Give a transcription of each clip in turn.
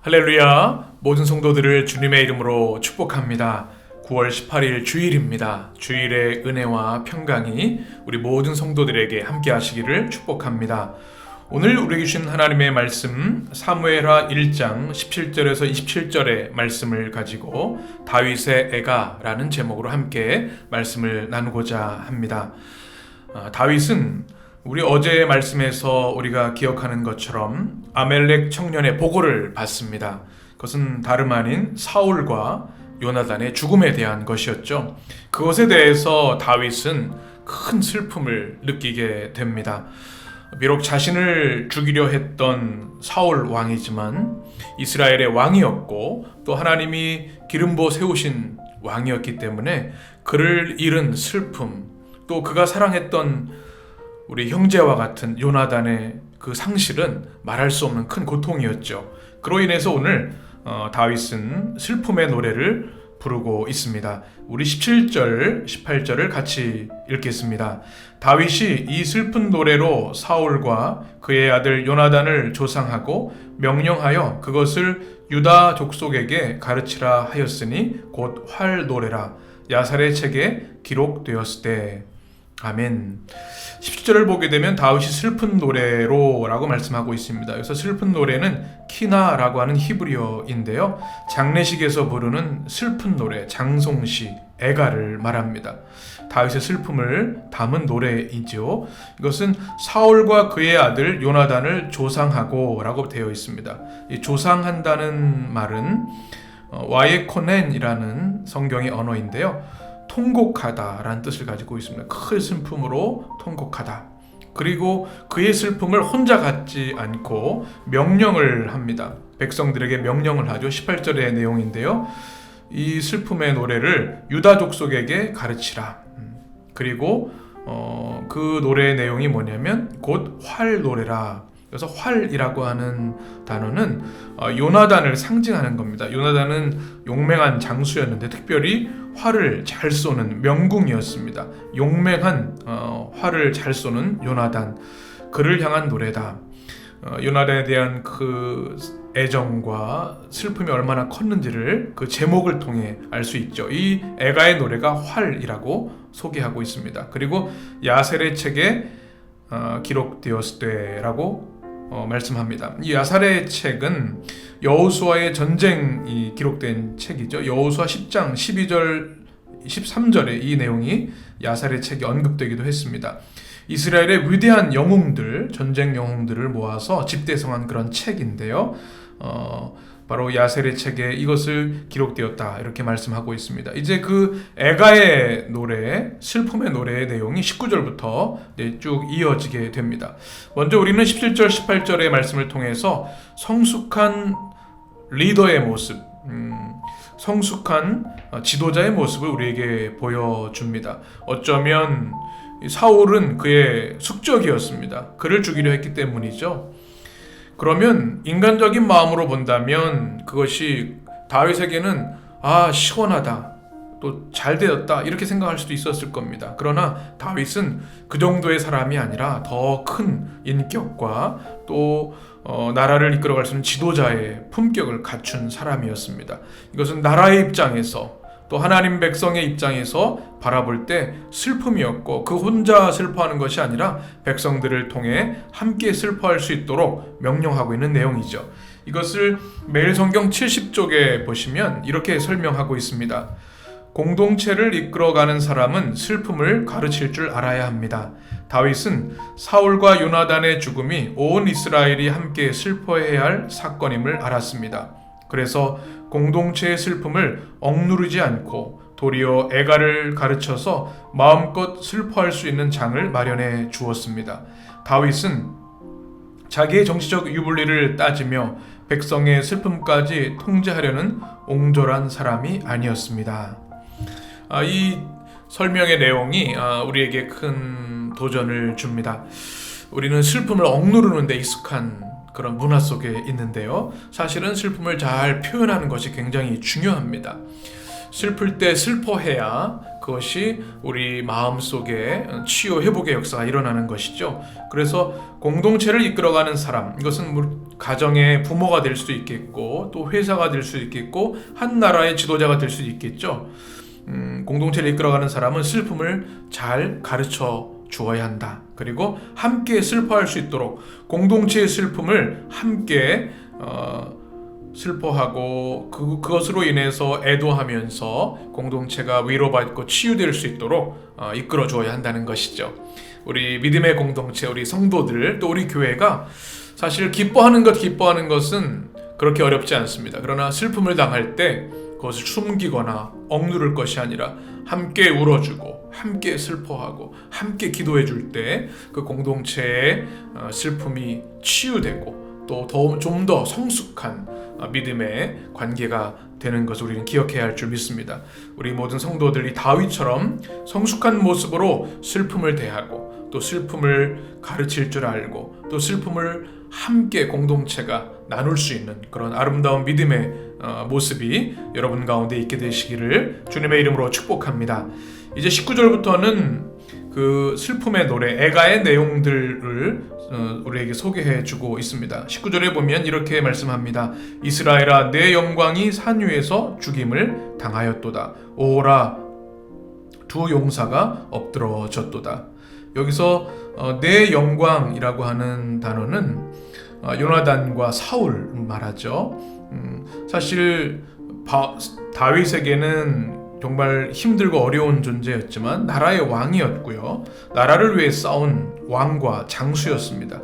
할렐루야! 모든 성도들을 주님의 이름으로 축복합니다. 9월 18일 주일입니다. 주일의 은혜와 평강이 우리 모든 성도들에게 함께 하시기를 축복합니다. 오늘 우리에게 주신 하나님의 말씀 사무엘하 1장 17절에서 27절의 말씀을 가지고 다윗의 애가라는 제목으로 함께 말씀을 나누고자 합니다. 다윗은 우리 어제의 말씀에서 우리가 기억하는 것처럼 아멜렉 청년의 보고를 받습니다. 그것은 다름 아닌 사울과 요나단의 죽음에 대한 것이었죠. 그것에 대해서 다윗은 큰 슬픔을 느끼게 됩니다. 비록 자신을 죽이려 했던 사울 왕이지만 이스라엘의 왕이었고 또 하나님이 기름 부어 세우신 왕이었기 때문에 그를 잃은 슬픔, 또 그가 사랑했던 우리 형제와 같은 요나단의 그 상실은 말할 수 없는 큰 고통이었죠. 그로 인해서 오늘 다윗은 슬픔의 노래를 부르고 있습니다. 우리 17절, 18절을 같이 읽겠습니다. 다윗이 이 슬픈 노래로 사울과 그의 아들 요나단을 조상하고 명령하여 그것을 유다 족속에게 가르치라 하였으니 곧 활 노래라. 야살의 책에 기록되었을 때. 아멘. 17절을 보게 되면 다윗이 슬픈 노래로 라고 말씀하고 있습니다. 여기서 슬픈 노래는 키나라고 하는 히브리어인데요, 장례식에서 부르는 슬픈 노래, 장송시, 애가를 말합니다. 다윗의 슬픔을 담은 노래이죠. 이것은 사울과 그의 아들 요나단을 조상하고 라고 되어 있습니다. 이 조상한다는 말은 와예코넨이라는 성경의 언어인데요, 통곡하다라는 뜻을 가지고 있습니다. 큰 슬픔으로 통곡하다. 그리고 그의 슬픔을 혼자 갖지 않고 명령을 합니다. 백성들에게 명령을 하죠. 18절의 내용인데요, 이 슬픔의 노래를 유다 족속에게 가르치라. 그리고 그 노래의 내용이 뭐냐면 곧 활 노래라. 그래서 활이라고 하는 단어는 요나단을 상징하는 겁니다. 요나단은 용맹한 장수였는데 특별히 활을 잘 쏘는 명궁이었습니다. 용맹한 활을 잘 쏘는 요나단, 그를 향한 노래다. 요나단에 대한 그 애정과 슬픔이 얼마나 컸는지를 그 제목을 통해 알 수 있죠. 이 애가의 노래가 활이라고 소개하고 있습니다. 그리고 야셀의 책에 기록되었을 때라고 말씀합니다. 이 야살의 책은 여호수아의 전쟁이 기록된 책이죠. 여호수아 10장 12절 13절에 이 내용이 야살의 책에 언급되기도 했습니다. 이스라엘의 위대한 영웅들, 전쟁 영웅들을 모아서 집대성한 그런 책인데요, 바로 야셀의 책에 이것을 기록되었다 이렇게 말씀하고 있습니다. 이제 그 애가의 노래, 슬픔의 노래의 내용이 19절부터 쭉 이어지게 됩니다. 먼저 우리는 17절, 18절의 말씀을 통해서 성숙한 리더의 모습, 성숙한 지도자의 모습을 우리에게 보여줍니다. 어쩌면 사울은 그의 숙적이었습니다. 그를 죽이려 했기 때문이죠. 그러면 인간적인 마음으로 본다면 그것이 다윗에게는 시원하다, 또 잘 되었다 이렇게 생각할 수도 있었을 겁니다. 그러나 다윗은 그 정도의 사람이 아니라 더 큰 인격과 또 나라를 이끌어갈 수 있는 지도자의 품격을 갖춘 사람이었습니다. 이것은 나라의 입장에서 또 하나님 백성의 입장에서 바라볼 때 슬픔이었고, 그 혼자 슬퍼하는 것이 아니라 백성들을 통해 함께 슬퍼할 수 있도록 명령하고 있는 내용이죠. 이것을 매일 성경 70쪽에 보시면 이렇게 설명하고 있습니다. 공동체를 이끌어가는 사람은 슬픔을 가르칠 줄 알아야 합니다. 다윗은 사울과 요나단의 죽음이 온 이스라엘이 함께 슬퍼해야 할 사건임을 알았습니다. 그래서 공동체의 슬픔을 억누르지 않고 도리어 애가를 가르쳐서 마음껏 슬퍼할 수 있는 장을 마련해 주었습니다. 다윗은 자기의 정치적 유불리를 따지며 백성의 슬픔까지 통제하려는 옹졸한 사람이 아니었습니다. 이 설명의 내용이 우리에게 큰 도전을 줍니다. 우리는 슬픔을 억누르는 데 익숙한 그런 문화 속에 있는데요, 사실은 슬픔을 잘 표현하는 것이 굉장히 중요합니다. 슬플 때 슬퍼해야 그것이 우리 마음속에 치유 회복의 역사가 일어나는 것이죠. 그래서 공동체를 이끌어가는 사람, 이것은 가정의 부모가 될 수도 있겠고 또 회사가 될 수도 있겠고 한 나라의 지도자가 될 수도 있겠죠. 공동체를 이끌어가는 사람은 슬픔을 잘 가르쳐 주어야 한다. 그리고 함께 슬퍼할 수 있도록 공동체의 슬픔을 함께 슬퍼하고 그것으로 인해서 애도하면서 공동체가 위로받고 치유될 수 있도록 이끌어 주어야 한다는 것이죠. 우리 믿음의 공동체, 우리 성도들, 또 우리 교회가 사실 기뻐하는 것은 그렇게 어렵지 않습니다. 그러나 슬픔을 당할 때 그것을 숨기거나 억누를 것이 아니라 함께 울어주고 함께 슬퍼하고 함께 기도해 줄 때 그 공동체의 슬픔이 치유되고 또 좀 더 성숙한 믿음의 관계가 되는 것을 우리는 기억해야 할 줄 믿습니다. 우리 모든 성도들이 다윗처럼 성숙한 모습으로 슬픔을 대하고 또 슬픔을 가르칠 줄 알고 또 슬픔을 함께 공동체가 나눌 수 있는 그런 아름다운 믿음의 모습이 여러분 가운데 있게 되시기를 주님의 이름으로 축복합니다. 이제 19절부터는 그 슬픔의 노래, 애가의 내용들을 우리에게 소개해주고 있습니다. 19절에 보면 이렇게 말씀합니다. 이스라엘아, 내 영광이 산 위에서 죽임을 당하였도다. 오라, 두 용사가 엎드러졌도다. 여기서 내 영광이라고 하는 단어는 요나단과 사울 말하죠. 사실 다윗에게는 정말 힘들고 어려운 존재였지만 나라의 왕이었고요. 나라를 위해 싸운 왕과 장수였습니다.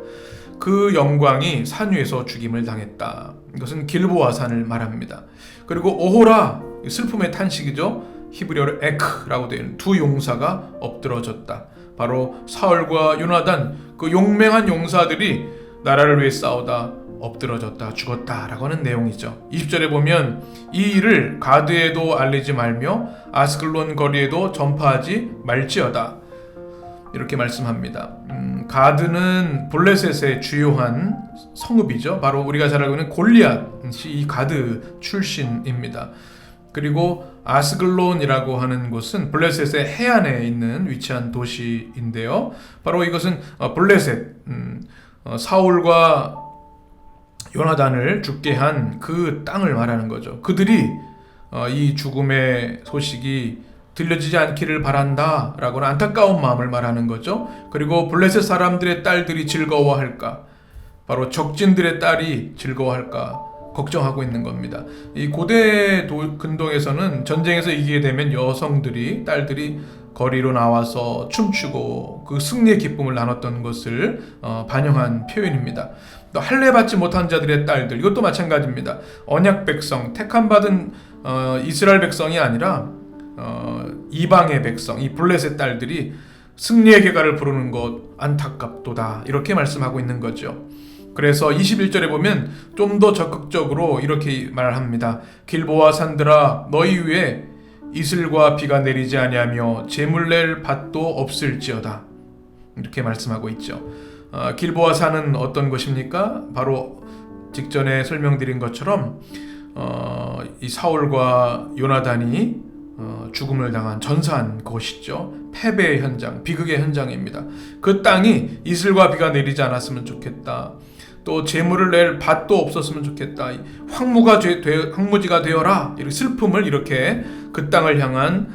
그 영광이 산 위에서 죽임을 당했다. 이것은 길보아 산을 말합니다. 그리고 오호라, 슬픔의 탄식이죠. 히브리어로 에크라고 되어 있는 두 용사가 엎드러졌다. 바로 사울과 요나단, 그 용맹한 용사들이 나라를 위해 싸우다 엎드러졌다, 죽었다라고 하는 내용이죠. 20절에 보면 이 일을 가드에도 알리지 말며 아스글론 거리에도 전파하지 말지어다. 이렇게 말씀합니다. 가드는 블레셋의 주요한 성읍이죠. 바로 우리가 잘 알고 있는 골리앗이 이 가드 출신입니다. 그리고 아스글론이라고 하는 곳은 블레셋의 해안에 있는 위치한 도시인데요. 바로 이것은 블레셋, 사울과 요나단을 죽게 한 그 땅을 말하는 거죠. 그들이 이 죽음의 소식이 들려지지 않기를 바란다 라고는 안타까운 마음을 말하는 거죠. 그리고 블레셋 사람들의 딸들이 즐거워할까, 바로 적진들의 딸이 즐거워할까 걱정하고 있는 겁니다. 이 고대 근동에서는 전쟁에서 이기게 되면 여성들이, 딸들이 거리로 나와서 춤추고 그 승리의 기쁨을 나눴던 것을 반영한 표현입니다. 또 할례 받지 못한 자들의 딸들, 이것도 마찬가지입니다. 언약 백성, 택함받은 이스라엘 백성이 아니라 이방의 백성, 이 블레셋 딸들이 승리의 계가를 부르는 것 안타깝도다, 이렇게 말씀하고 있는 거죠. 그래서 21절에 보면 좀 더 적극적으로 이렇게 말합니다. 길보아 산들아, 너희 위에 이슬과 비가 내리지 아니하며 재물 낼 밭도 없을지어다. 이렇게 말씀하고 있죠. 길보아 산은 어떤 것입니까? 바로 직전에 설명드린 것처럼 이 사울과 요나단이 죽음을 당한 전사한 곳이죠. 패배의 현장, 비극의 현장입니다. 그 땅이 이슬과 비가 내리지 않았으면 좋겠다. 또 재물을 낼 밭도 없었으면 좋겠다. 황무지가 되어라. 이렇게 슬픔을 이렇게 그 땅을 향한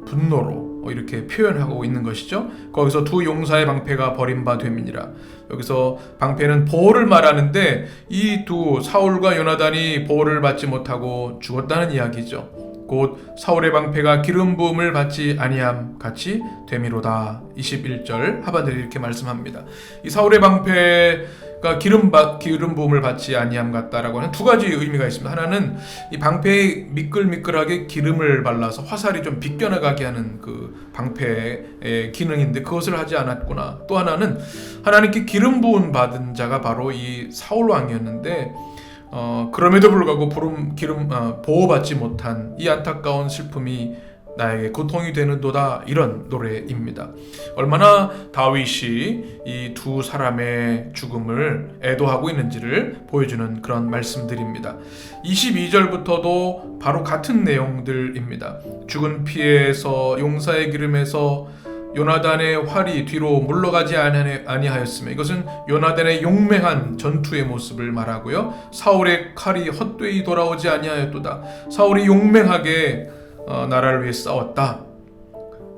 분노로 이렇게 표현하고 있는 것이죠. 거기서 두 용사의 방패가 버림받음이니라. 여기서 방패는 보호를 말하는데 이 두 사울과 요나단이 보호를 받지 못하고 죽었다는 이야기죠. 곧 사울의 방패가 기름 부음을 받지 아니함 같이 되미로다. 21절 하반절에 이렇게 말씀합니다. 이 사울의 방패가 기름 부음을 받지 아니함 같다라고 하는 두 가지 의미가 있습니다. 하나는 이 방패에 미끌미끌하게 기름을 발라서 화살이 좀 비껴나가게 하는 그 방패의 기능인데 그것을 하지 않았구나. 또 하나는 하나님께 기름 부음 받은 자가 바로 이 사울 왕이었는데 그럼에도 불구하고 보호받지 못한 이 안타까운 슬픔이 나에게 고통이 되는도다, 이런 노래입니다. 얼마나 다윗이 이 두 사람의 죽음을 애도하고 있는지를 보여주는 그런 말씀들입니다. 22절부터도 바로 같은 내용들입니다. 죽은 피에서 용사의 기름에서 요나단의 활이 뒤로 물러가지 아니하였으며, 이것은 요나단의 용맹한 전투의 모습을 말하고요. 사울의 칼이 헛되이 돌아오지 아니하였도다. 사울이 용맹하게 나라를 위해 싸웠다.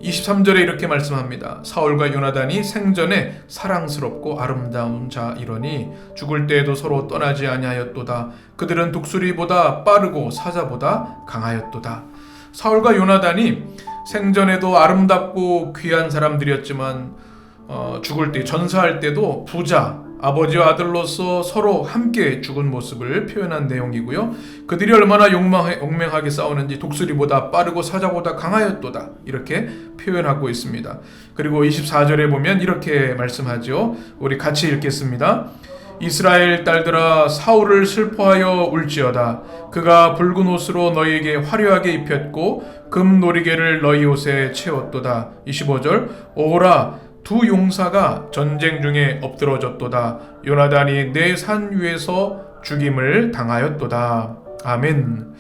23절에 이렇게 말씀합니다. 사울과 요나단이 생전에 사랑스럽고 아름다운 자이러니 죽을 때에도 서로 떠나지 아니하였도다. 그들은 독수리보다 빠르고 사자보다 강하였도다. 사울과 요나단이 생전에도 아름답고 귀한 사람들이었지만 죽을 때, 전사할 때도 부자, 아버지와 아들로서 서로 함께 죽은 모습을 표현한 내용이고요. 그들이 얼마나 용맹하게 싸우는지 독수리보다 빠르고 사자보다 강하였도다, 이렇게 표현하고 있습니다. 그리고 24절에 보면 이렇게 말씀하죠. 우리 같이 읽겠습니다. 이스라엘 딸들아, 사울을 슬퍼하여 울지어다. 그가 붉은 옷으로 너희에게 화려하게 입혔고 금 놀이개를 너희 옷에 채웠도다. 25절, 오라, 두 용사가 전쟁 중에 엎드러졌도다. 요나단이 내 산 위에서 죽임을 당하였도다. 아멘.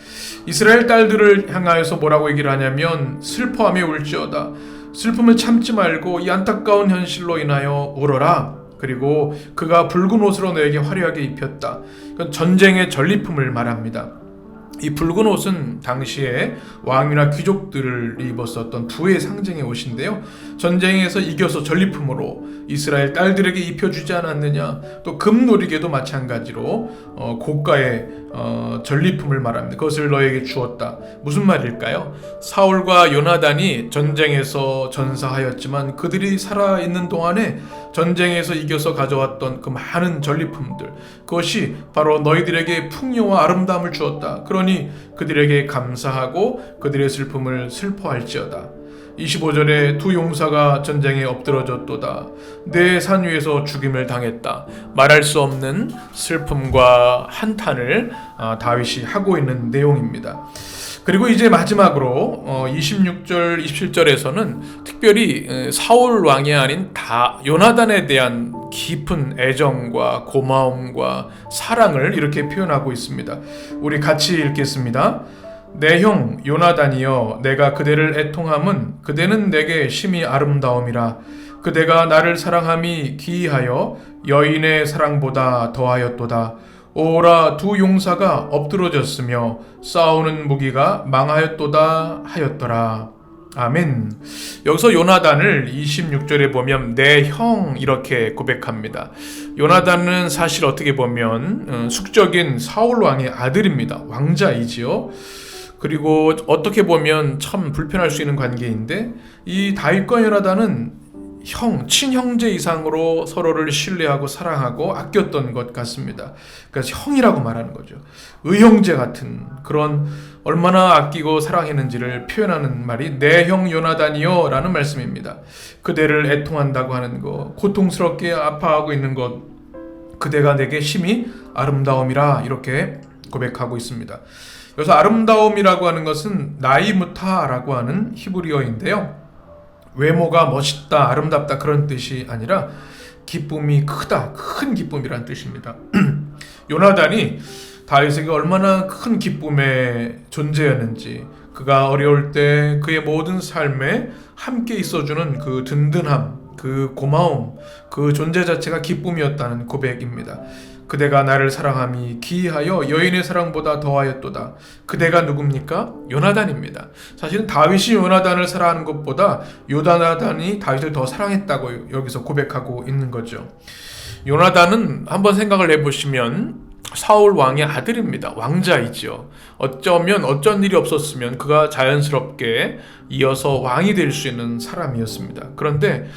이스라엘 딸들을 향하여서 뭐라고 얘기를 하냐면 슬퍼하며 울지어다. 슬픔을 참지 말고 이 안타까운 현실로 인하여 울어라. 그리고 그가 붉은 옷으로 너에게 화려하게 입혔다. 이건 전쟁의 전리품을 말합니다. 이 붉은 옷은 당시에 왕이나 귀족들을 입었었던 부의 상징의 옷인데요. 전쟁에서 이겨서 전리품으로 이스라엘 딸들에게 입혀주지 않았느냐. 또 금놀이개도 마찬가지로 고가의 전리품을 말합니다. 그것을 너에게 주었다. 무슨 말일까요? 사울과 요나단이 전쟁에서 전사하였지만 그들이 살아있는 동안에 전쟁에서 이겨서 가져왔던 그 많은 전리품들, 그것이 바로 너희들에게 풍요와 아름다움을 주었다. 그러니 그들에게 감사하고 그들의 슬픔을 슬퍼할지어다. 25절에 두 용사가 전쟁에 엎드러졌도다. 내 산 위에서 죽임을 당했다. 말할 수 없는 슬픔과 한탄을 다윗이 하고 있는 내용입니다. 그리고 이제 마지막으로 26절, 27절에서는 특별히 사울 왕이 아닌 요나단에 대한 깊은 애정과 고마움과 사랑을 이렇게 표현하고 있습니다. 우리 같이 읽겠습니다. 내 형 요나단이여, 내가 그대를 애통함은 그대는 내게 심히 아름다움이라. 그대가 나를 사랑함이 기이하여 여인의 사랑보다 더하였도다. 오라, 두 용사가 엎드러졌으며 싸우는 무기가 망하였도다 하였더라. 아멘. 여기서 요나단을 26절에 보면 내 형 이렇게 고백합니다. 요나단은 사실 어떻게 보면 숙적인 사울 왕의 아들입니다. 왕자이지요. 그리고 어떻게 보면 참 불편할 수 있는 관계인데, 이 다윗과 요나단은 친형제 이상으로 서로를 신뢰하고 사랑하고 아꼈던 것 같습니다. 그래서 형이라고 말하는 거죠. 의형제 같은 그런, 얼마나 아끼고 사랑했는지를 표현하는 말이 내 형 요나단이여 라는 말씀입니다. 그대를 애통한다고 하는 것, 고통스럽게 아파하고 있는 것, 그대가 내게 심히 아름다움이라, 이렇게 고백하고 있습니다. 여기서 아름다움이라고 하는 것은 나이무타라고 하는 히브리어인데요. 외모가 멋있다, 아름답다 그런 뜻이 아니라 기쁨이 크다, 큰 기쁨이란 뜻입니다. 요나단이 다윗에게 얼마나 큰 기쁨의 존재였는지, 그가 어려울 때 그의 모든 삶에 함께 있어주는 그 든든함, 그 고마움, 그 존재 자체가 기쁨이었다는 고백입니다. 그대가 나를 사랑함이 기이하여 여인의 사랑보다 더하였도다. 그대가 누굽니까? 요나단입니다. 사실은 다윗이 요나단을 사랑하는 것보다 요나단이 다윗을 더 사랑했다고 여기서 고백하고 있는 거죠. 요나단은 한번 생각을 해보시면 사울 왕의 아들입니다. 왕자이죠. 어쩌면 어쩐 일이 없었으면 그가 자연스럽게 이어서 왕이 될 수 있는 사람이었습니다. 그런데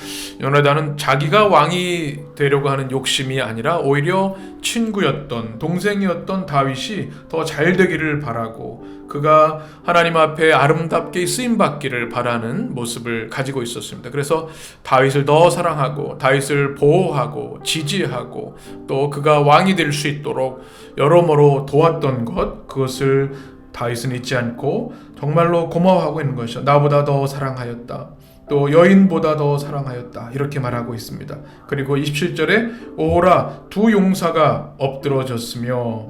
요나단은 자기가 왕이 되려고 하는 욕심이 아니라 오히려 친구였던, 동생이었던 다윗이 더 잘 되기를 바라고, 그가 하나님 앞에 아름답게 쓰임받기를 바라는 모습을 가지고 있었습니다. 그래서 다윗을 더 사랑하고 다윗을 보호하고 지지하고 또 그가 왕이 될 수 있도록 여러모로 도왔던 것, 그것을 다윗은 잊지 않고 정말로 고마워하고 있는 것이죠. 나보다 더 사랑하였다, 또 여인보다 더 사랑하였다, 이렇게 말하고 있습니다. 그리고 27절에 오라, 두 용사가 엎드러졌으며,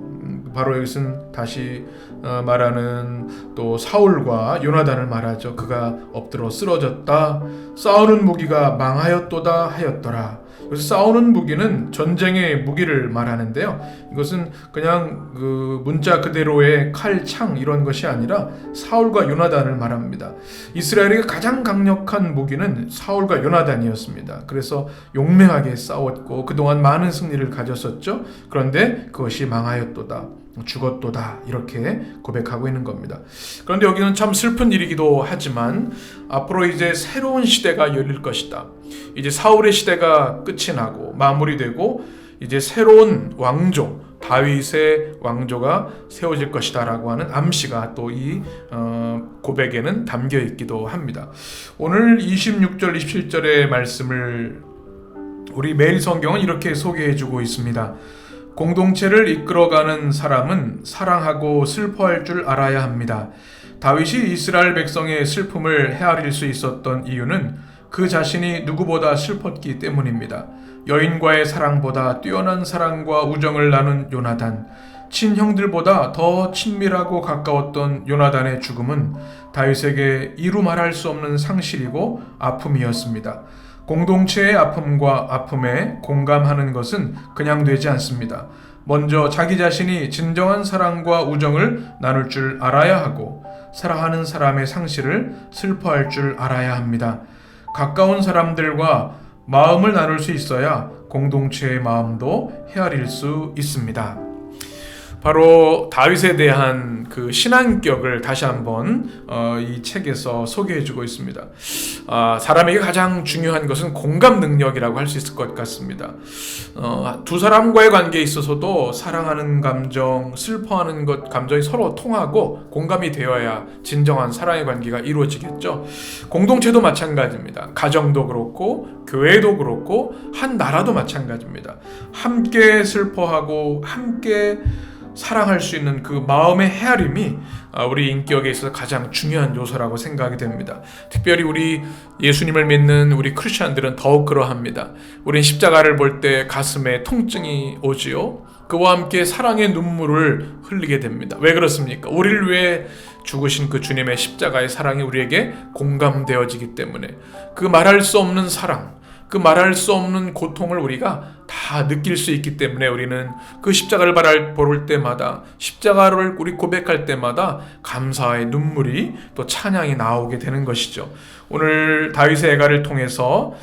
바로 여기서는 다시 말하는 또 사울과 요나단을 말하죠. 그가 엎드러 쓰러졌다. 싸우는 무기가 망하였도다 하였더라. 그래서 싸우는 무기는 전쟁의 무기를 말하는데요. 이것은 그냥 그 문자 그대로의 칼, 창 이런 것이 아니라 사울과 요나단을 말합니다. 이스라엘에게 가장 강력한 무기는 사울과 요나단이었습니다. 그래서 용맹하게 싸웠고 그동안 많은 승리를 가졌었죠. 그런데 그것이 망하였도다, 죽었도다 이렇게 고백하고 있는 겁니다. 그런데 여기는 참 슬픈 일이기도 하지만 앞으로 이제 새로운 시대가 열릴 것이다. 이제 사울의 시대가 끝이 나고 마무리되고 이제 새로운 왕조, 다윗의 왕조가 세워질 것이다 라고 하는 암시가 또 이 고백에는 담겨 있기도 합니다. 오늘 26절 27절의 말씀을 우리 매일 성경은 이렇게 소개해 주고 있습니다. 공동체를 이끌어가는 사람은 사랑하고 슬퍼할 줄 알아야 합니다. 다윗이 이스라엘 백성의 슬픔을 헤아릴 수 있었던 이유는 그 자신이 누구보다 슬펐기 때문입니다. 여인과의 사랑보다 뛰어난 사랑과 우정을 나눈 요나단, 친형들보다 더 친밀하고 가까웠던 요나단의 죽음은 다윗에게 이루 말할 수 없는 상실이고 아픔이었습니다. 공동체의 아픔과 아픔에 공감하는 것은 그냥 되지 않습니다. 먼저 자기 자신이 진정한 사랑과 우정을 나눌 줄 알아야 하고 사랑하는 사람의 상실을 슬퍼할 줄 알아야 합니다. 가까운 사람들과 마음을 나눌 수 있어야 공동체의 마음도 헤아릴 수 있습니다. 바로 다윗에 대한 그 신앙격을 다시 한번 이 책에서 소개해주고 있습니다. 사람에게 가장 중요한 것은 공감 능력이라고 할 수 있을 것 같습니다. 두 사람과의 관계에 있어서도 사랑하는 감정, 슬퍼하는 것 감정이 서로 통하고 공감이 되어야 진정한 사랑의 관계가 이루어지겠죠. 공동체도 마찬가지입니다. 가정도 그렇고 교회도 그렇고 한 나라도 마찬가지입니다. 함께 슬퍼하고 함께 사랑할 수 있는 그 마음의 헤아림이 우리 인격에 있어서 가장 중요한 요소라고 생각이 됩니다. 특별히 우리 예수님을 믿는 우리 크리스찬들은 더욱 그러합니다. 우린 십자가를 볼 때 가슴에 통증이 오지요. 그와 함께 사랑의 눈물을 흘리게 됩니다. 왜 그렇습니까? 우리를 위해 죽으신 그 주님의 십자가의 사랑이 우리에게 공감되어지기 때문에 그 말할 수 없는 사랑, 그 말할 수 없는 고통을 우리가 다 느낄 수 있기 때문에 우리는 그 십자가를 볼 때마다 십자가를 우리 고백할 때마다 감사의 눈물이 또 찬양이 나오게 되는 것이죠. 오늘 다윗의 애가를 통해서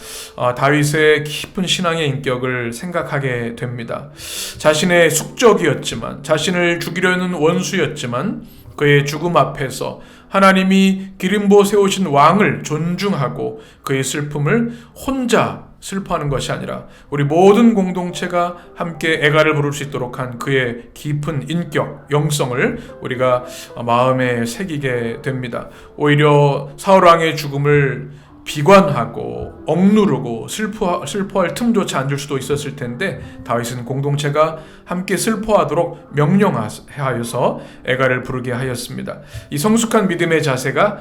다윗의 깊은 신앙의 인격을 생각하게 됩니다. 자신의 숙적이었지만, 자신을 죽이려는 원수였지만 그의 죽음 앞에서 하나님이 기름부어 세우신 왕을 존중하고 그의 슬픔을 혼자 슬퍼하는 것이 아니라 우리 모든 공동체가 함께 애가를 부를 수 있도록 한 그의 깊은 인격, 영성을 우리가 마음에 새기게 됩니다. 오히려 사울왕의 죽음을 비관하고 억누르고 슬퍼할 틈조차 안 줄 수도 있었을 텐데 다윗은 공동체가 함께 슬퍼하도록 명령하여서 애가를 부르게 하였습니다. 이 성숙한 믿음의 자세가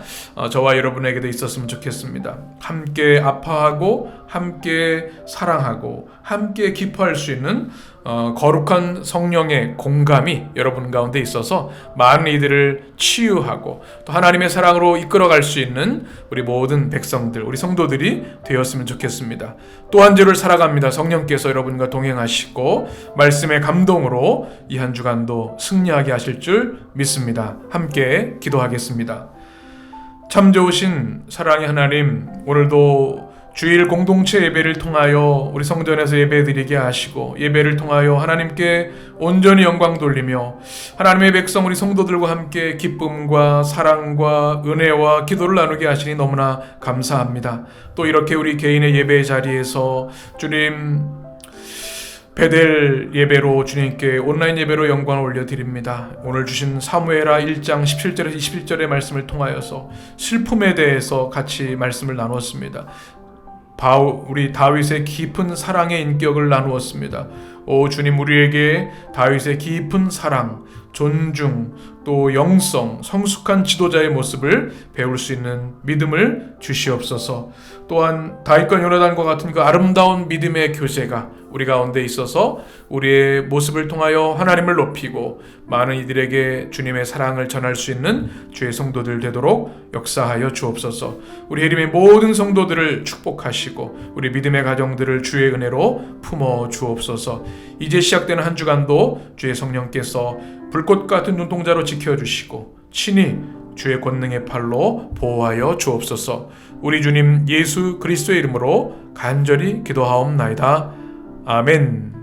저와 여러분에게도 있었으면 좋겠습니다. 함께 아파하고 함께 사랑하고 함께 기뻐할 수 있는 거룩한 성령의 공감이 여러분 가운데 있어서 많은 이들을 치유하고 또 하나님의 사랑으로 이끌어갈 수 있는 우리 모든 백성들, 우리 성도들이 되었으면 좋겠습니다. 또 한 주를 살아갑니다. 성령께서 여러분과 동행하시고 말씀의 감동으로 이 한 주간도 승리하게 하실 줄 믿습니다. 함께 기도하겠습니다. 참 좋으신 사랑의 하나님, 오늘도 주일 공동체 예배를 통하여 우리 성전에서 예배드리게 하시고 예배를 통하여 하나님께 온전히 영광 돌리며 하나님의 백성 우리 성도들과 함께 기쁨과 사랑과 은혜와 기도를 나누게 하시니 너무나 감사합니다. 또 이렇게 우리 개인의 예배 자리에서 주님 베델 예배로 주님께 온라인 예배로 영광을 올려드립니다. 오늘 주신 사무엘하 1장 17절에서 21절의 말씀을 통하여서 슬픔에 대해서 같이 말씀을 나누었습니다. 우리 다윗의 깊은 사랑의 인격을 나누었습니다. 오 주님, 우리에게 다윗의 깊은 사랑, 존중, 또 영성, 성숙한 지도자의 모습을 배울 수 있는 믿음을 주시옵소서. 또한 다윗과 요나단과 같은 그 아름다운 믿음의 교제가 우리 가운데 있어서 우리의 모습을 통하여 하나님을 높이고 많은 이들에게 주님의 사랑을 전할 수 있는 주의 성도들 되도록 역사하여 주옵소서. 우리 해림의 모든 성도들을 축복하시고 우리 믿음의 가정들을 주의 은혜로 품어 주옵소서. 이제 시작되는 한 주간도 주의 성령께서 불꽃 같은 눈동자로 지켜주시고 친히 주의 권능의 팔로 보호하여 주옵소서. 우리 주님 예수 그리스도의 이름으로 간절히 기도하옵나이다. 아멘.